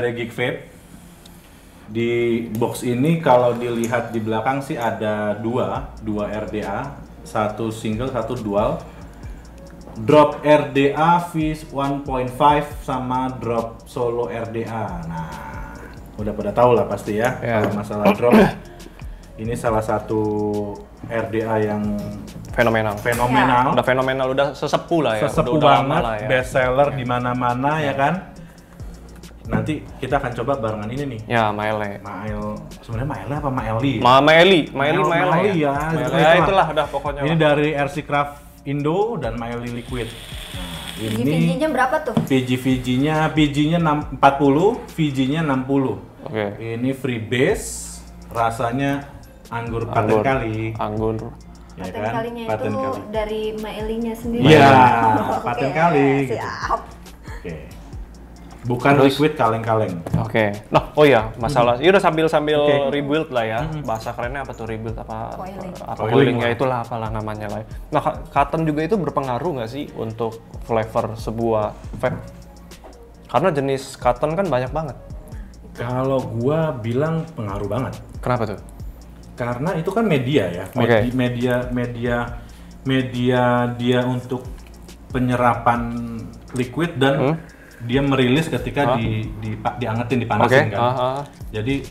dari Geek Vape. Di box ini kalau dilihat di belakang sih ada dua RDA, satu single, satu dual. Drop RDA V1.5 sama drop solo RDA. Nah, udah pada tahu lah pasti ya kalau masalah drop. Ini salah satu RDA yang fenomenal. Udah fenomenal, udah sesepuh lah ya. Sesepuh banget, ya. Best seller di mana-mana ya kan. Nanti kita akan coba barengan ini nih. Ya, Maele. Sebenarnya Maele apa Maeli? Maeli ya. Ya itulah udah pokoknya. Ini dari RC Craft Indo dan Maeli Liquid. Nah, ini VG-nya berapa tuh? PG-nya 40, VG-nya 60. Oke. Ini free base, rasanya anggur paten kali. Anggur. Ya paten kan? kalinya paten itu kali. dari Maelinya sendiri. Iya, Oke, paten kali. Gitu. Siap. Oke. Bukan liquid kaleng-kaleng. Oke. Nah, oh ya, masalah. Ini udah sambil rebuild lah ya. Bahasa kerennya apa tuh rebuild apa? Coiling ya itulah apalah namanya lah. Nah, cotton juga itu berpengaruh nggak sih untuk flavor sebuah vape? Karena jenis cotton kan banyak banget. Kalau gua bilang pengaruh banget. Kenapa tuh? Karena itu kan media ya. Media dia untuk penyerapan liquid dan dia merilis ketika diangetin, dipanasin kan. Jadi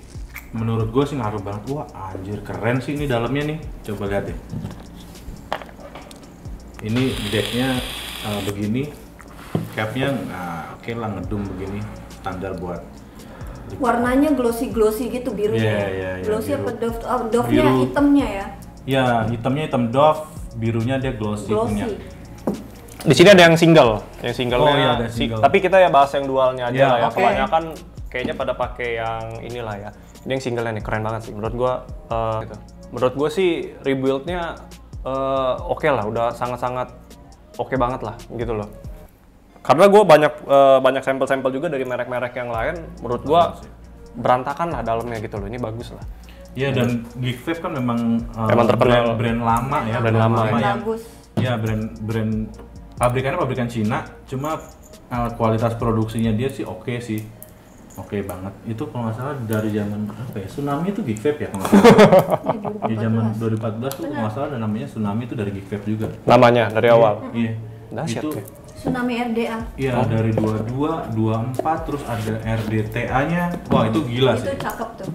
menurut gue sih ngaruh banget. Wah anjir keren sih ini dalamnya nih. Coba lihat deh. Ini decknya begini, capnya oke lah ngedum begini, standar buat. Warnanya glossy gitu birunya. Iya, glossy biru. apa Dove-nya hitamnya ya? Ya hitamnya hitam Dove, birunya dia glossy punya. Di sini ada yang single, ada single. Tapi kita ya bahas yang dualnya aja lah ya. Okay. Kebanyakan kayaknya pada pakai yang inilah ya. Ini yang single nih keren banget sih. Menurut gua, gitu. Menurut gua sih rebuild-nya oke lah, udah sangat-sangat oke banget lah gitu loh. Karena gua banyak sampel-sampel juga dari merek-merek yang lain. Menurut gua berantakan lah dalamnya gitu loh. Ini bagus lah. Iya dan Geek Vape kan memang terkenal brand lama ya. Brand lama ya. Bagus. Ya brand pabrikan Cina, cuma kualitas produksinya dia sih oke sih. Oke banget. Itu kalau nggak salah dari zaman apa ya? Tsunami itu Geek Vape ya kalau nggak salah. Di zaman 2014 tuh kalau nggak salah ada namanya Tsunami itu dari Geek Vape juga. Namanya dari awal. Iya. Dahsyat Itu ya. Tsunami RDA. Iya dari 22, 24 terus ada RDTA-nya. Wah, itu gila Itu sih. cakep tuh.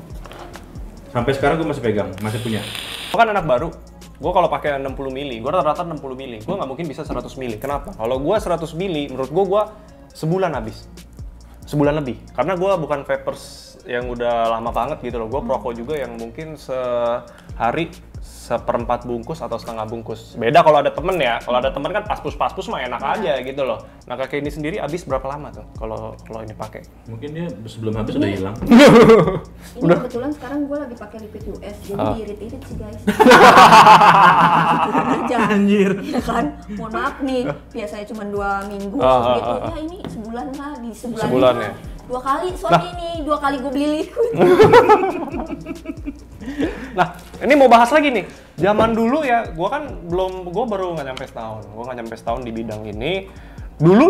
Sampai sekarang gue masih pegang, masih punya. Gue kan anak baru. Gue kalau pakai 60 mili, gue rata-rata 60 mili. Gue nggak mungkin bisa 100 mili. Kenapa? Kalau gue 100 mili, menurut gue sebulan habis. Sebulan lebih. Karena gue bukan vapers yang udah lama banget gitu loh. Gue perokok juga yang mungkin sehari seperempat bungkus atau setengah bungkus. Beda kalau ada temen ya. Kalau ada temen kan paspus mah enak aja gitu loh. Nah kayak ini sendiri habis berapa lama tuh kalau ini pakai? Mungkin dia sebelum habis udah hilang. Ini kebetulan sekarang gue lagi pakai liquid US, jadi irit-irit sih guys. Anjir. Ya kan, mohon maaf nih, biasanya cuma 2 minggu gitu. Ya ini sebulan lah, di sebulan ya. 2 kali, soalnya ini 2 kali gue beli liquid. Nah, ini mau bahas lagi nih. Zaman dulu ya, gue baru nggak nyampe setahun. Gue nggak nyampe setahun di bidang ini. Dulu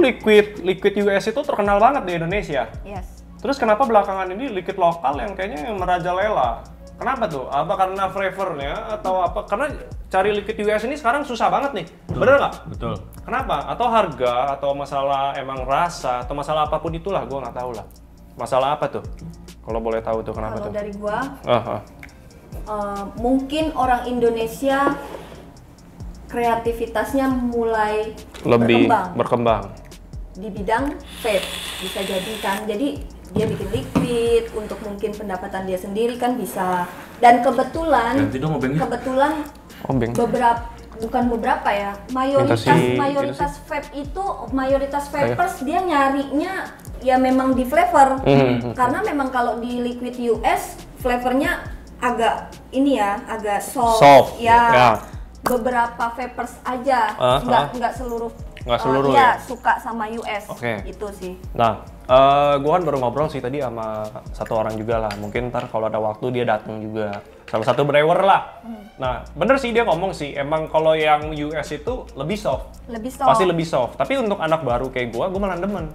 liquid US itu terkenal banget di Indonesia. Yes. Terus kenapa belakangan ini liquid lokal yang kayaknya yang merajalela? Kenapa tuh? Apa karena flavornya atau apa? Karena cari liquid US ini sekarang susah banget nih. Bener nggak? Betul. Kenapa? Atau harga, atau masalah emang rasa, atau masalah apapun itulah, gue nggak tahu lah. Masalah apa tuh? Kalau boleh tahu tuh kenapa Kalau tuh? dari gua, mungkin orang Indonesia kreativitasnya mulai Lebih berkembang. di bidang vape, bisa jadi kan. Jadi dia bikin liquid untuk mungkin pendapatan dia sendiri kan bisa. Dan kebetulan beberapa ya, mayoritas vape itu, mayoritas vapers dia nyarinya ya memang di flavor. Karena memang kalau di liquid US flavornya agak ini ya, agak soft. Ya. Beberapa vapers aja, nggak seluruh ya suka sama US. Itu sih. Nah, gue kan baru ngobrol sih tadi sama satu orang juga lah. Mungkin ntar kalau ada waktu dia datang juga. Salah satu brewer lah. Nah, bener sih dia ngomong sih, emang kalau yang US itu lebih soft. Pasti lebih soft. Tapi untuk anak baru kayak gue malah demen.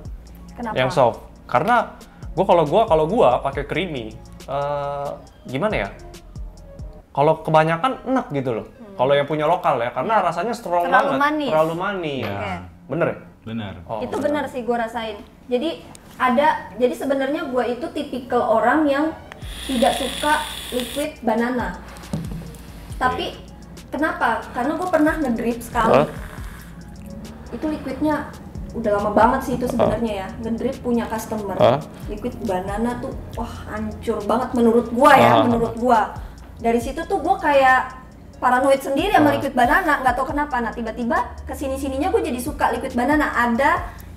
Kenapa? Yang soft. Karena Kalau gua pakai creamy, gimana ya? Kalau kebanyakan enak gitu loh. Kalau yang punya lokal ya, karena rasanya strong Terlalu banget, manis. terlalu manis. Oke. Bener ya? Benar. Oh, Itu benar sih gue rasain. Jadi sebenarnya gue itu tipikal orang yang tidak suka liquid banana. Tapi kenapa? Karena gue pernah ngedrip sekali. Itu liquidnya udah lama banget sih itu sebenarnya ya. Ngedrip punya customer. Liquid banana tuh wah hancur banget menurut gue ya, menurut gue. Dari situ tuh gue kayak paranoid sendiri sama liquid banana, nggak tahu kenapa. Nah tiba-tiba kesini-sininya gue jadi suka liquid banana.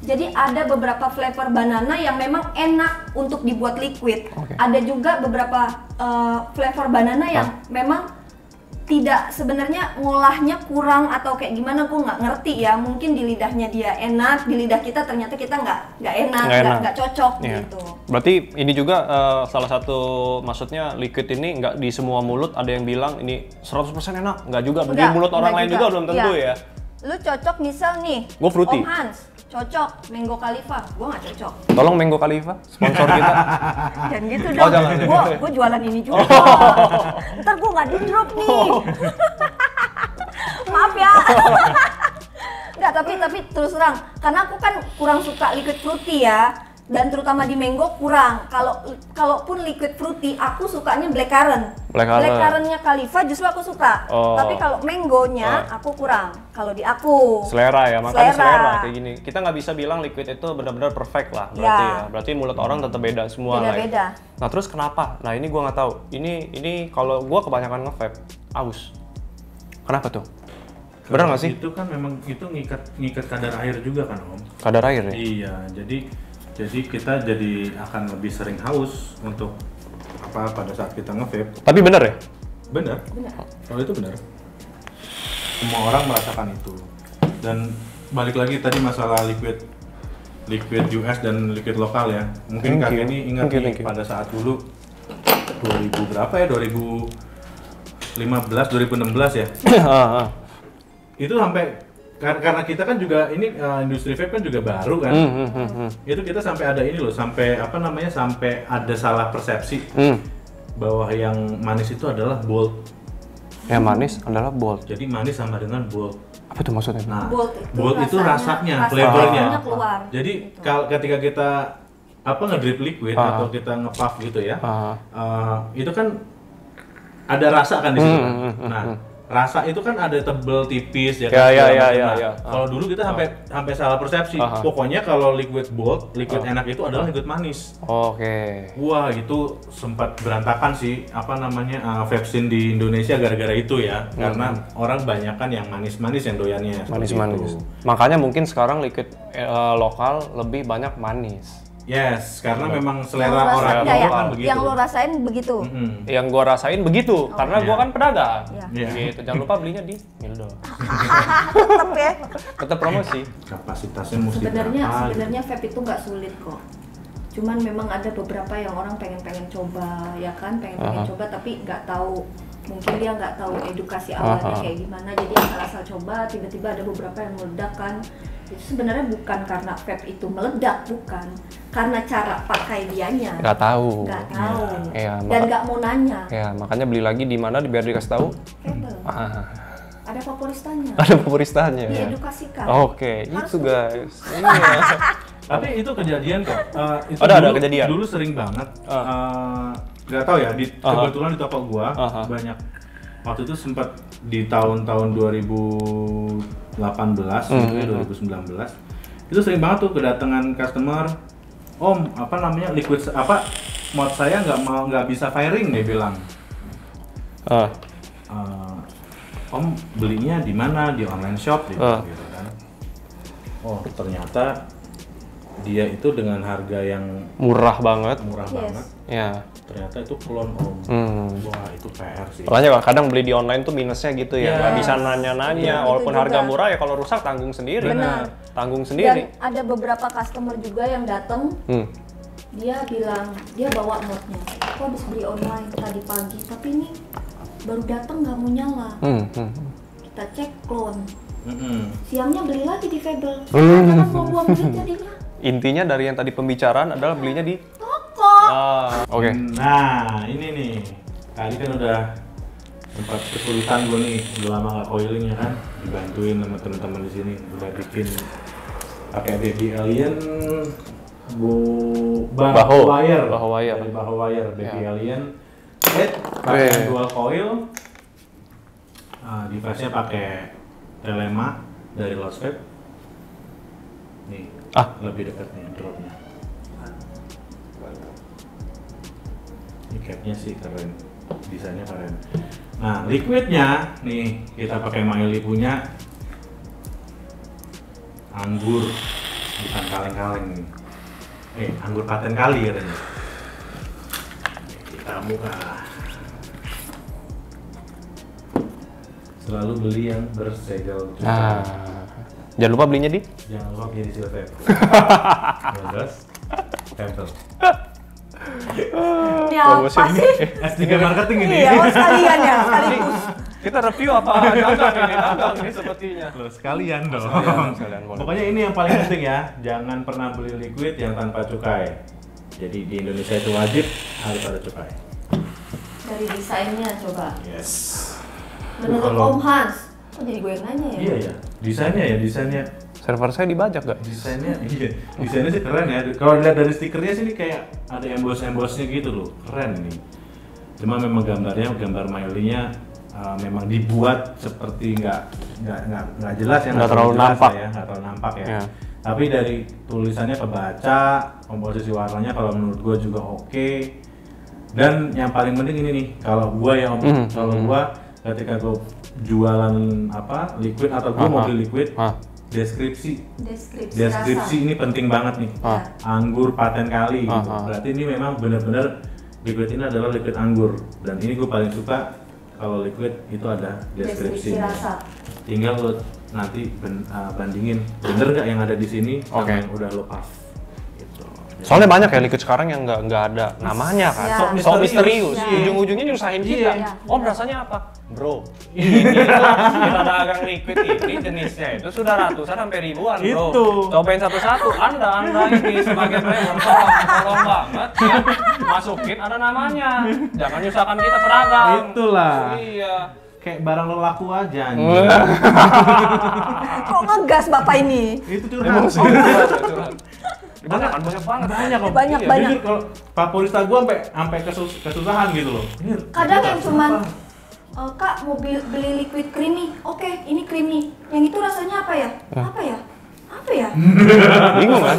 Jadi ada beberapa flavor banana yang memang enak untuk dibuat liquid. Ada juga beberapa flavor banana yang memang tidak, sebenarnya ngolahnya kurang atau kayak gimana gue nggak ngerti ya. Mungkin di lidahnya dia enak, di lidah kita ternyata kita nggak enak, nggak cocok gitu. Berarti ini juga salah satu maksudnya liquid ini nggak di semua mulut ada yang bilang ini 100% enak, nggak juga. Di mulut orang lain juga belum tentu ya. Lu cocok misal nih, Gua fruity. Om Hans cocok Mango Khalifa, gue nggak cocok. Tolong Mango Khalifa sponsor kita. Jangan gitu dong. jangan. Gue jualan ini juga. Ntar gue nggak di drop nih. Maaf ya. Nggak, tapi terus terang, karena aku kan kurang suka liquid fruity ya. Dan terutama di mango kurang. Kalaupun liquid fruity, aku sukanya blackcurrant. Blackcurrant-nya Khalifa justru aku suka. Tapi kalau mangonya aku kurang. Kalau di aku. Selera ya, makanya selera kayak gini. Kita nggak bisa bilang liquid itu benar-benar perfect lah, berarti ya. Berarti mulut orang tetap beda semua lah. Beda-beda. Nah terus kenapa? Nah ini gua nggak tahu. Ini kalau gua kebanyakan nge-vape, aus. Kenapa tuh? Benar nggak sih? Itu kan memang itu ngikat kadar air juga kan Om. Kadar air ya? Iya, jadi kita jadi akan lebih sering haus untuk pada saat kita nge-vape. Tapi benar ya? Benar. Kalau itu benar. Semua orang merasakan itu. Dan balik lagi tadi masalah liquid US dan liquid lokal ya. Mungkin kakek ini ingat nih pada saat dulu 2000 berapa ya? 2015, 2016 ya. Itu sampai karena kita kan juga ini industri vape kan juga baru kan. Itu kita sampai ada ini loh, sampai sampai ada salah persepsi bahwa yang manis itu adalah bold. Yang manis adalah bold. Jadi manis sama dengan bold. Apa tuh maksudnya? Nah, bold itu rasanya, flavornya. Keluar. Jadi ketika kita ngedrip liquid atau kita nge-puff gitu ya, itu kan ada rasa kan di situ. Nah, rasa itu kan ada tebel, tipis ya kan. Kalau dulu kita sampai salah persepsi. Pokoknya kalau liquid bold, liquid enak itu adalah liquid manis. Wah, itu sempat berantakan sih vape scene di Indonesia gara-gara itu ya. Karena orang banyakan yang manis-manis yang doyannya. Manis-manis. Makanya mungkin sekarang liquid lokal lebih banyak manis. Yes, karena memang selera orang kan begitu. Yang lo rasain begitu. Yang gua rasain begitu, karena gua kan pedagang. Gitu. Jangan lupa belinya di Mildo. Tetep ya. Tetap promosi. Kapasitasnya mesti Sebenarnya vape itu nggak sulit kok. Cuman memang ada beberapa yang orang pengen coba, ya kan, pengen coba tapi nggak tahu. Mungkin dia nggak tahu edukasi awalnya kayak gimana, jadi asal-asal coba, tiba-tiba ada beberapa yang meledak kan. Itu sebenarnya bukan karena vape itu meledak, bukan, karena cara pakai dianya. Nggak tahu. Ya, dan nggak mau nanya. Ya, makanya beli lagi di mana biar dikasih tahu. Ada vaporistanya. Ada vaporistanya. Diedukasikan. Oke, itu guys. Iya. Tapi itu kejadian kok. Ada kejadian. Dulu sering banget. Nggak tahu ya, kebetulan di toko gua banyak. Waktu itu sempat di tahun-tahun 2018 gitu ya, 2019. Itu sering banget tuh kedatangan customer, Om, liquid mod saya nggak bisa firing, dia bilang. Om belinya di mana? Di online shop gitu kan. Oh, ternyata dia itu dengan harga yang murah banget. Ya. Ternyata itu klon Om. Wah, itu PR sih. Makanya kadang beli di online tuh minusnya gitu ya. Nggak bisa nanya-nanya, walaupun harga murah ya kalau rusak tanggung sendiri. Benar. Tanggung sendiri. Dan ada beberapa customer juga yang datang, dia bilang dia bawa modnya. Aku habis beli online tadi pagi, tapi ini baru datang nggak mau nyala. Kita cek klon. Siangnya beli lagi di Fable. Jangan buang-buang duit jadinya. Intinya dari yang tadi pembicaraan adalah belinya di Oke. Nah, ini nih. Tadi kan udah sempat kesulitan gue nih, udah lama nggak coiling ya kan, dibantuin sama teman-teman di sini, udah bikin pakai baby alien bahu wire, dari bahu wire baby alien, pakai dual coil, device-nya pakai Telema dari Lost Vape. Nih, lebih dekat nih dropnya. Ini capnya sih keren, desainnya keren. Nah, liquidnya nih kita pakai Maili punya anggur, bukan kaleng-kaleng nih. Anggur paten kali katanya. Kita buka. Selalu beli yang bersegel juga. Jangan lupa belinya di? Jangan lupa beli di Silver. Terus, tempel. Ini apa sih? S3 marketing ini. Iya, sekalian ya, sekaligus. Kita review apa? Dagang ini sepertinya. Loh, sekalian dong. Sekalian, boleh. Pokoknya ini yang paling penting ya, jangan pernah beli liquid yang tanpa cukai. Jadi di Indonesia itu wajib harus ada cukai. Dari desainnya coba. Yes. Menurut Om Hans, kok jadi gue yang nanya ya? Iya ya, desainnya. Server saya dibajak guys. Desainnya sih keren ya. Kalau dilihat dari stikernya sih ini kayak ada emboss-embossnya gitu loh, keren nih. Cuma memang gambar Maili-nya memang dibuat seperti nggak jelas ya, nggak terlalu nampak ya. Tapi dari tulisannya kebaca, komposisi warnanya kalau menurut gue juga oke. Dan yang paling penting ini nih, kalau gue ya Om, kalau gue ketika gue jualan liquid atau gue mau beli liquid, deskripsi ini penting banget nih. Anggur paten kali gitu. Berarti ini memang benar-benar liquid ini adalah liquid anggur, dan ini gue paling suka kalau liquid itu ada deskripsi rasa. Tinggal lo nanti bandingin bener nggak yang ada di sini sama yang udah lo puff gitu. Soalnya banyak ya liquid sekarang yang nggak ada namanya kan, sok misterius. Ujung-ujungnya nyusahin kita. Om rasanya apa? Bro, ini kita dagang liquid ini jenisnya itu sudah ratusan sampai ribuan bro. Cobain satu-satu. Anda ini sebagai driver tolong banget ya. Masukin ada namanya. Jangan nyusahkan kita pedagang. Itulah. Iya. Kayak barang lo laku aja. Kok ngegas bapak ini? Itu curhat. Banyak. Jujur kalau favorita gua sampai kesusahan gitu loh. Kadang yang cuman Kak mau beli liquid creamy, oke ini creamy. Yang itu rasanya apa ya? Apa ya? Bingung kan?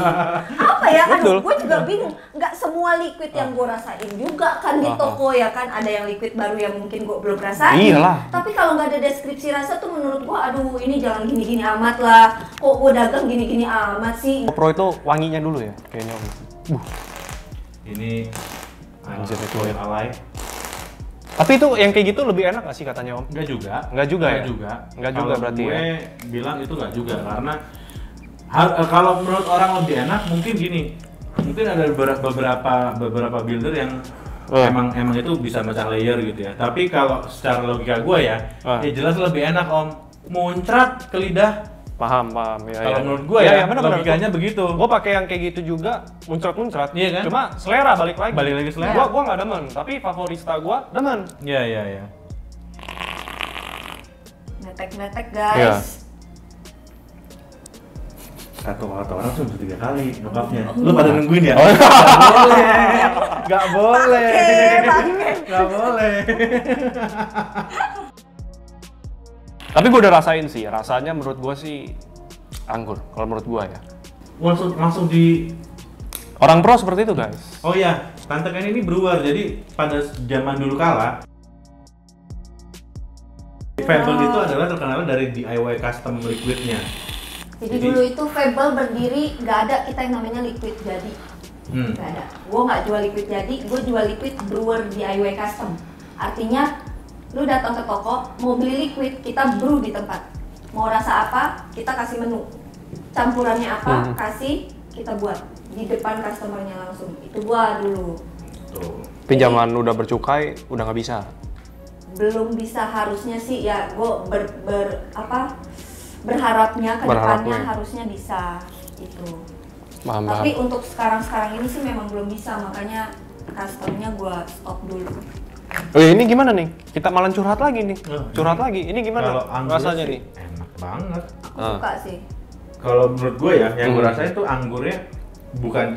Apa ya? Aduh, gue juga bingung. Nggak semua liquid yang gue rasain juga kan di toko ya kan. Ada yang liquid baru yang mungkin gue belum rasain. Iyalah. Tapi kalau nggak ada deskripsi rasa tuh menurut gue, aduh ini jangan gini-gini amat lah. Kok gue dagang gini-gini amat sih? Pro itu wanginya dulu ya, kayaknya. Ini anjir itu ya. Alay. Tapi itu yang kayak gitu lebih enak nggak sih katanya Om? Enggak juga berarti gue bilang itu nggak juga, karena kalau menurut orang lebih enak mungkin gini, mungkin ada beberapa builder yang emang itu bisa mecah layer gitu ya. Tapi kalau secara logika gue ya jelas lebih enak Om, muncrat ke lidah. Paham ya. Kalau menurut gue ya, logikanya begitu. Gue pakai yang kayak gitu juga, muncrat, iya kan? Cuma selera balik lagi selera. Gue nggak demen, tapi favorita gue demen. Iya. Metek guys. Kata orang cuma 3 kali ngebapnya. Lu pada nungguin ya? Gak boleh. Tapi gue udah rasain sih, rasanya menurut gue sih anggur, kalau menurut gue ya. Langsung di... Orang pro seperti itu guys. Oh iya, Tante Ken ini brewer, jadi pada zaman dulu kala Fable itu adalah terkenal dari DIY custom liquidnya. Jadi dulu itu Fable berdiri, nggak ada kita yang namanya liquid jadi. Nggak ada. Gue nggak jual liquid jadi, gue jual liquid brewer DIY custom. Artinya lu datang ke toko, mau beli liquid, kita brew di tempat. Mau rasa apa, kita kasih menu. Campurannya apa, kasih, kita buat di depan customernya langsung. Itu gua dulu. Tapi zaman udah bercukai, udah nggak bisa. Belum bisa, harusnya sih ya. Gua berharapnya ke depannya harusnya bisa itu. Paham. Tapi untuk sekarang ini sih memang belum bisa, makanya customnya gue stop dulu. Oh ya, ini gimana nih? Kita malah curhat lagi nih. Curhat lagi. Ini gimana rasanya nih? Enak banget. Aku suka sih. Kalau menurut gue ya, yang gue rasain tuh anggurnya bukan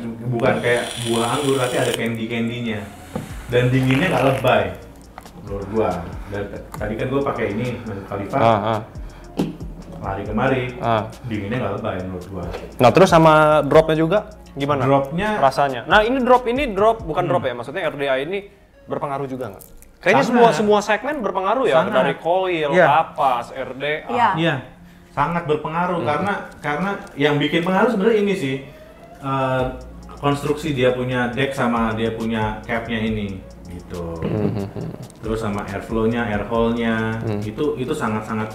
kayak buah anggur, tapi ada candy-candy-nya. Dan dinginnya nggak lebay. Menurut gue. Dan tadi kan gue pakai ini, Khalifa. Lari kemari, dinginnya nggak lebay menurut gue. Nah terus sama dropnya juga gimana? Dropnya rasanya. Nah ini drop bukan drop ya, maksudnya RDA ini berpengaruh juga nggak? Kayaknya semua segmen berpengaruh ya, dari coil, kapas, RDA. Iya, sangat berpengaruh karena yang bikin pengaruh sebenarnya ini sih konstruksi dia punya deck sama dia punya capnya ini gitu. Terus sama airflow-nya, air hole-nya itu sangat-sangat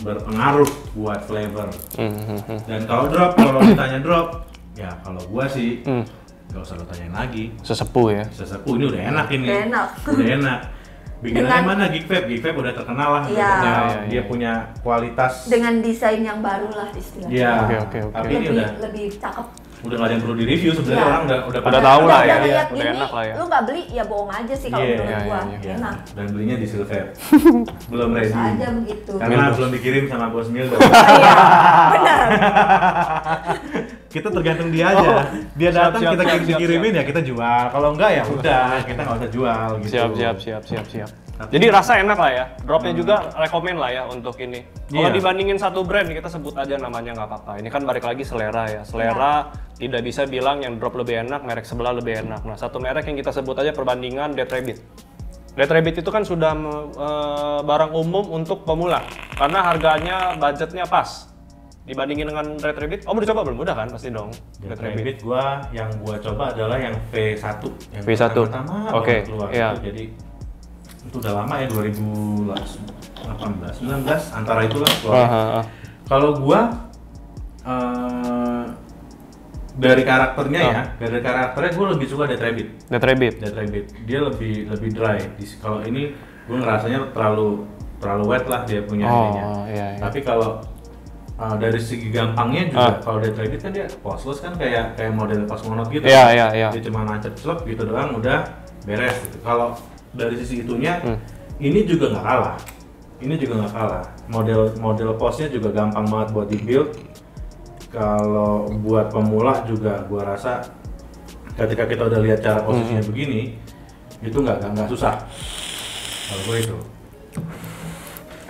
berpengaruh buat flavor. Dan kalau ditanya drop, ya kalau gua sih nggak usah lo tanyain lagi. Sesepuh ya. Sesepuh ini udah enak ini. Udah enak. Bikinannya mana Geek Vape udah terkenal lah. Dia punya kualitas. Dengan desain yang baru lah istilahnya. Iya. Oke. Tapi ini lebih cakep. Udah nggak ada yang perlu direview sebenarnya, orang udah tahu lah ya. Udah enak lah ya. Lu nggak beli ya bohong aja sih kalau menurut gua. Enak. Dan belinya di Silver. Belum ready. Aja begitu. Karena belum dikirim sama Bos Mildo. Iya, benar. Kita tergantung dia aja. Dia datang kita dikirimin ya kita jual. Kalau enggak ya udah kita nggak usah jual gitu. Siap. Jadi rasa enak lah ya. Dropnya juga rekomen lah ya untuk ini. Kalau dibandingin satu brand kita sebut aja namanya nggak apa-apa. Ini kan balik lagi selera ya. Selera tidak bisa bilang yang drop lebih enak, merek sebelah lebih enak. Nah satu merek yang kita sebut aja perbandingan Dead Rabbit. Dead Rabbit itu kan sudah barang umum untuk pemula karena harganya budgetnya pas. Dibandingin dengan Red Rabbit, udah coba belum? Udah kan pasti dong. Red Rabbit yang gua coba adalah yang V1. Yang V1. Oke. Iya. Jadi itu udah lama ya 2018, 19 antara itulah keluar. Kalau gua dari karakternya gua lebih suka Dead Rabbit. Dia lebih dry. Kalau ini gua ngerasanya terlalu wet lah dia punya ininya. Tapi kalau dari segi gampangnya juga, kalau Dead Rabbit kan dia postless kan kayak model Cosmonaut gitu. Dia cuma nancep slot gitu doang udah beres gitu. Kalau dari sisi itunya ini juga nggak kalah. Model posnya juga gampang banget buat di build. Kalau buat pemula juga gua rasa ketika kita udah lihat cara posisinya begini itu nggak susah. Kalau gue itu.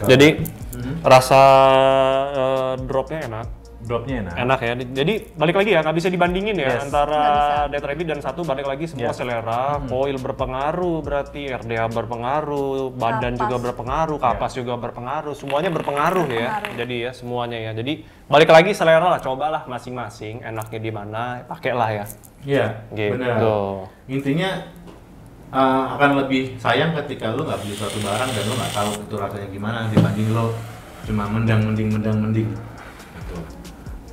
Jadi rasa dropnya enak. Enak ya. Jadi balik lagi ya, nggak bisa dibandingin ya antara Dead Rabbit dan satu, balik lagi semua selera, coil berpengaruh berarti, RDA berpengaruh, badan juga berpengaruh, kapas juga berpengaruh, semuanya berpengaruh ya. Jadi ya semuanya ya. Jadi balik lagi selera lah, cobalah masing-masing enaknya di mana, pakailah ya. Iya, gitu. Benar. Intinya akan lebih sayang ketika lu nggak beli suatu barang dan lu nggak tahu itu rasanya gimana dibanding lo cuma mending. Gitu.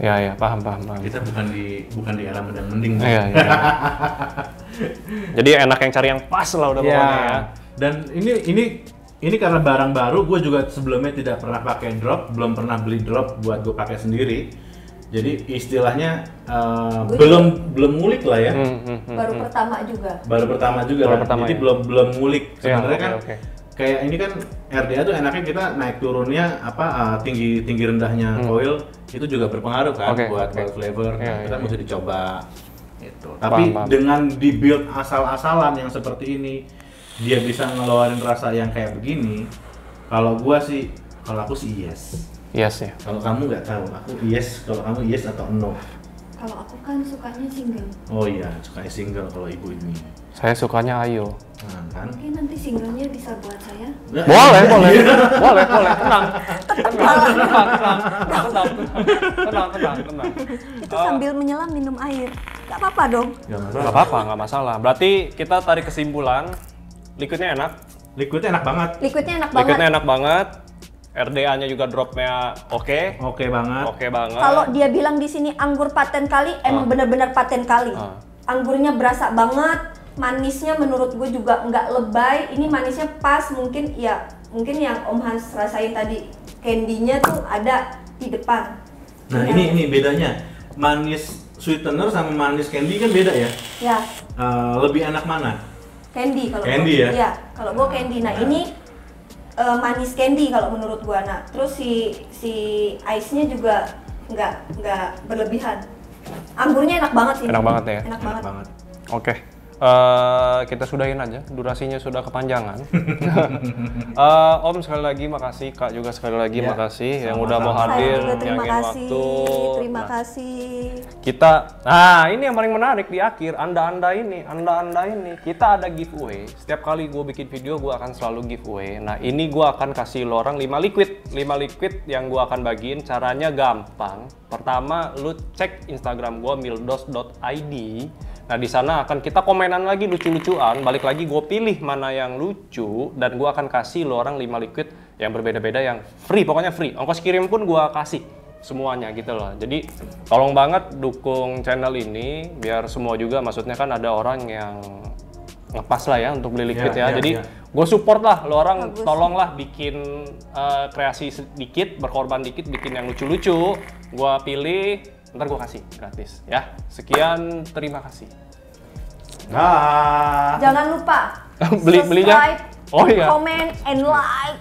Ya, paham. Kita bukan di era mending. Iya. Jadi enak yang cari yang pas lah udah pokoknya ya. Dan ini karena barang baru, gue juga sebelumnya tidak pernah pakai drop, belum pernah beli drop buat gue pakai sendiri. Jadi istilahnya belum ngulik lah ya. Baru pertama juga. Jadi belum ngulik. Sebenarnya kan kayak ini kan RDA tuh enaknya kita naik turunnya tinggi rendahnya coil itu juga berpengaruh kan buat flavor. Kita mesti dicoba gitu. Tapi dengan dibuild asal-asalan yang seperti ini, dia bisa ngeluarin rasa yang kayak begini. Kalau aku sih yes. Yes ya. Kalau kamu nggak tahu, aku yes. Kalau kamu yes atau no? Kalau aku kan sukanya single. Oh iya, sukanya single kalau ibu ini. Saya sukanya Ayo. Nah, kan? Mungkin nanti singlenya bisa buat saya. Boleh. Tenang. Itu sambil menyelam minum air. Gak apa-apa dong. Gak masalah. Berarti kita tarik kesimpulan, liquidnya enak. Liquidnya enak banget. RDA-nya juga dropnya oke. Oke banget. Kalau dia bilang di sini anggur paten kali, emang benar-benar paten kali. Anggurnya berasa banget, manisnya menurut gue juga nggak lebay. Ini manisnya pas, mungkin yang Om Hans rasain tadi, candy-nya tuh ada di depan. Nah ini bedanya, manis sweetener sama manis candy kan beda ya? Ya. Lebih enak mana? candy kalau Candy gua. ya? Iya, kalau gua candy. Nah, ini manis candy kalau menurut gua. Nah, terus si ice-nya juga nggak berlebihan. Anggurnya enak banget sih. Enak banget ya. Enak banget. Oke. Kita sudahin aja, durasinya sudah kepanjangan. Om sekali lagi makasih, Kak juga sekali lagi Ya, makasih yang sama-sama. udah mau Saya hadir, juga terima nyangin kasih. waktu. Terima Nah, kasih. Kita, nah ini yang paling menarik di akhir, anda ini, kita ada giveaway. Setiap kali gue bikin video, gue akan selalu giveaway. Nah ini gue akan kasih lo orang 5 liquid yang gue akan bagiin. Caranya gampang. Pertama, lu cek Instagram gue mildos.id. Nah di sana akan kita komenan lagi lucu-lucuan. Balik lagi gue pilih mana yang lucu dan gue akan kasih lo orang 5 liquid yang berbeda-beda yang free, pokoknya free. Ongkos kirim pun gue kasih semuanya gitu loh. Jadi tolong banget dukung channel ini biar semua juga, maksudnya kan ada orang yang ngepas lah ya untuk beli liquid ya. Jadi gue support lah lo orang. Bagus. Tolonglah bikin kreasi sedikit, berkorban dikit, bikin yang lucu-lucu. Gue pilih, ntar gue kasih gratis ya. Sekian, terima kasih. Dah. Jangan lupa Belinya? subscribe, Oh iya. comment, and like.